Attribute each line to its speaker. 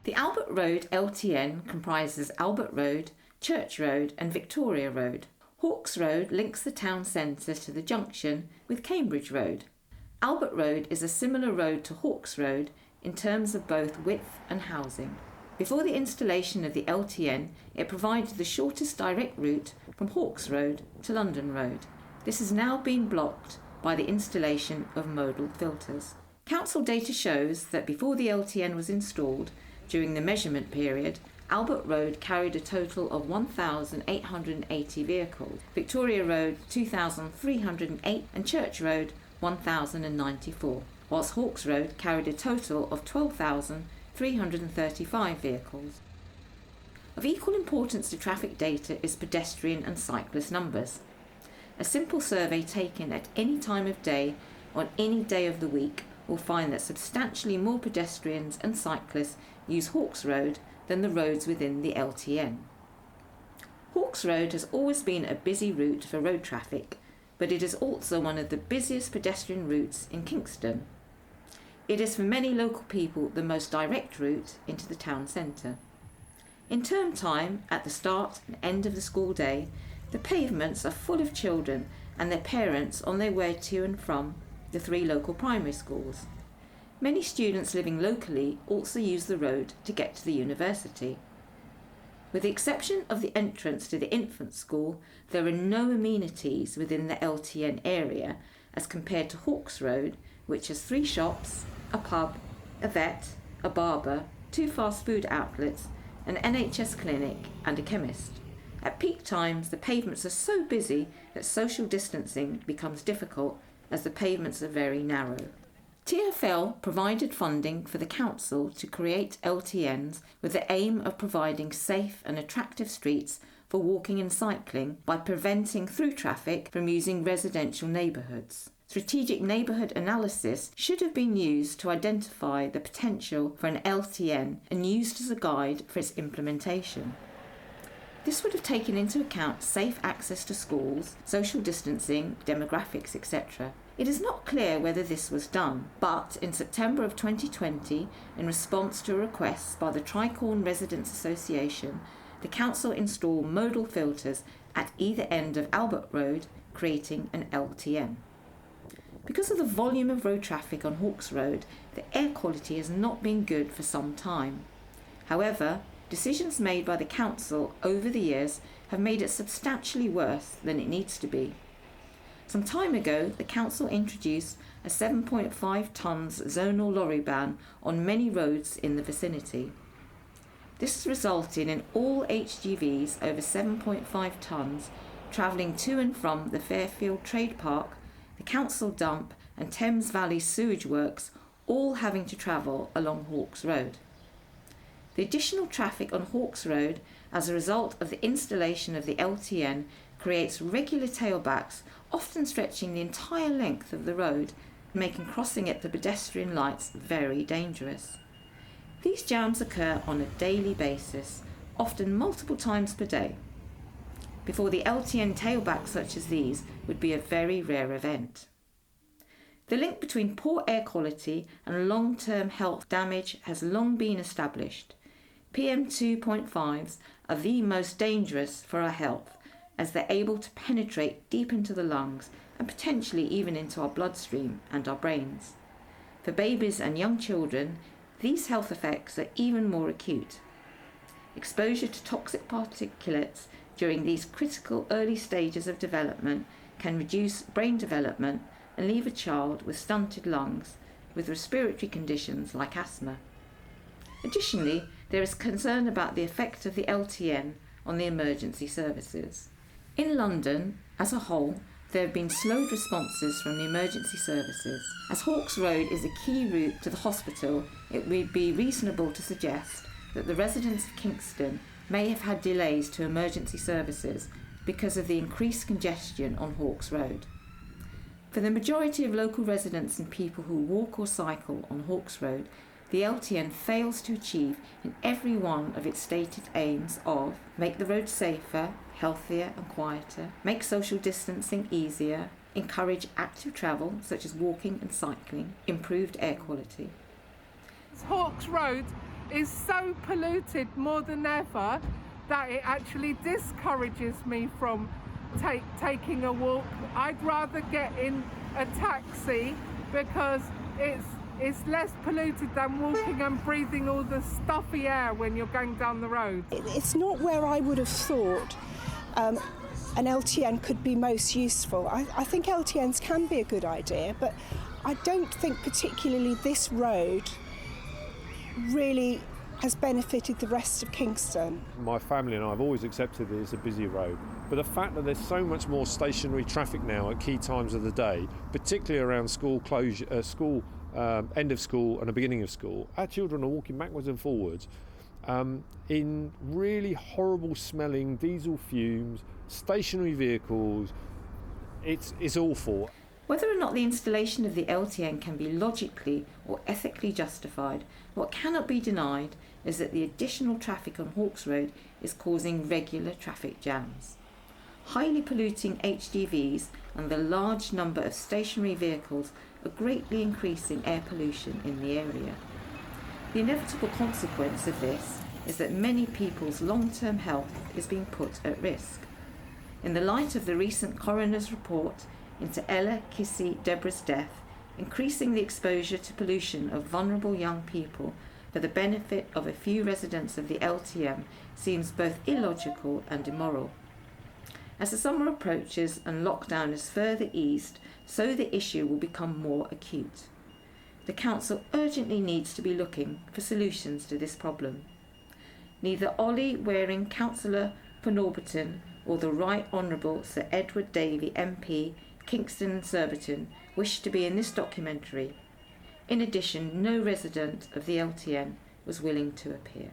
Speaker 1: The Albert Road LTN comprises Albert Road, Church Road and Victoria Road. Hawkes Road links the town centre to the junction with Cambridge Road. Albert Road is a similar road to Hawkes Road in terms of both width and housing. Before the installation of the LTN, it provided the shortest direct route from Hawkes Road to London Road. This has now been blocked by the installation of modal filters. Council data shows that before the LTN was installed, during the measurement period, Albert Road carried a total of 1,880 vehicles, Victoria Road 2,308 and Church Road 1,094, whilst Hawkes Road carried a total of 12,335 vehicles. Of equal importance to traffic data is pedestrian and cyclist numbers. A simple survey taken at any time of day on any day of the week will find that substantially more pedestrians and cyclists use Hawkes Road than the roads within the LTN. Hawkes Road has always been a busy route for road traffic, but it is also one of the busiest pedestrian routes in Kingston. It is for many local people the most direct route into the town centre. In term time, at the start and end of the school day, the pavements are full of children and their parents on their way to and from the 3 local primary schools. Many students living locally also use the road to get to the university. With the exception of the entrance to the infant school, there are no amenities within the LTN area as compared to Hawkes Road, which has 3 shops, a pub, a vet, a barber, 2 fast food outlets, an NHS clinic and a chemist. At peak times, the pavements are so busy that social distancing becomes difficult as the pavements are very narrow. TfL provided funding for the council to create LTNs with the aim of providing safe and attractive streets for walking and cycling by preventing through traffic from using residential neighbourhoods. Strategic neighbourhood analysis should have been used to identify the potential for an LTN and used as a guide for its implementation. This would have taken into account safe access to schools, social distancing, demographics, etc. It is not clear whether this was done, but in September of 2020, in response to a request by the Tricorn Residents Association, the council installed modal filters at either end of Albert Road, creating an LTN. Because of the volume of road traffic on Hawkes Road, the air quality has not been good for some time. However, decisions made by the council over the years have made it substantially worse than it needs to be. Some time ago, the council introduced a 7.5 tonnes zonal lorry ban on many roads in the vicinity. This has resulted in all HGVs over 7.5 tonnes travelling to and from the Fairfield Trade Park, the council dump and Thames Valley sewage works all having to travel along Hawkes Road. The additional traffic on Hawkes Road as a result of the installation of the LTN creates regular tailbacks, often stretching the entire length of the road, making crossing at the pedestrian lights very dangerous. These jams occur on a daily basis, often multiple times per day. Before the LTN tailbacks such as these would be a very rare event. The link between poor air quality and long-term health damage has long been established. PM2.5s are the most dangerous for our health as they're able to penetrate deep into the lungs and potentially even into our bloodstream and our brains. For babies and young children, these health effects are even more acute. Exposure to toxic particulates during these critical early stages of development can reduce brain development and leave a child with stunted lungs with respiratory conditions like asthma. Additionally, there is concern about the effect of the LTN on the emergency services. In London, as a whole, there have been slowed responses from the emergency services. As Hawkes Road is a key route to the hospital, it would be reasonable to suggest that the residents of Kingston may have had delays to emergency services because of the increased congestion on Hawkes Road. For the majority of local residents and people who walk or cycle on Hawkes Road, the LTN fails to achieve in every one of its stated aims of make the road safer, healthier and quieter, make social distancing easier, encourage active travel such as walking and cycling, improved air quality.
Speaker 2: Hawkes Road is so polluted more than ever that it actually discourages me from taking a walk. I'd rather get in a taxi because it's less polluted than walking and breathing all the stuffy air when you're going down the road.
Speaker 3: It's not where I would have thought an LTN could be most useful. I think LTNs can be a good idea, but I don't think particularly this road really has benefited the rest of Kingston.
Speaker 4: My family and I have always accepted it as a busy road, but the fact that there's so much more stationary traffic now at key times of the day, particularly around school closure, end of school and the beginning of school, our children are walking backwards and forwards in really horrible smelling diesel fumes, stationary vehicles. It's awful.
Speaker 1: Whether or not the installation of the LTN can be logically or ethically justified, what cannot be denied is that the additional traffic on Hawks Road is causing regular traffic jams. Highly polluting HGVs and the large number of stationary vehicles are greatly increasing air pollution in the area. The inevitable consequence of this is that many people's long-term health is being put at risk. In the light of the recent coroner's report into Ella Kissy Deborah's death, increasing the exposure to pollution of vulnerable young people for the benefit of a few residents of the LTN seems both illogical and immoral. As the summer approaches and lockdown is further eased, so the issue will become more acute. The Council urgently needs to be looking for solutions to this problem. Neither Ollie Waring, Councillor for Norbiton, or the Right Honourable Sir Edward Davey, MP, Kingston and Surbiton, wish to be in this documentary. In addition, no resident of the LTN was willing to appear.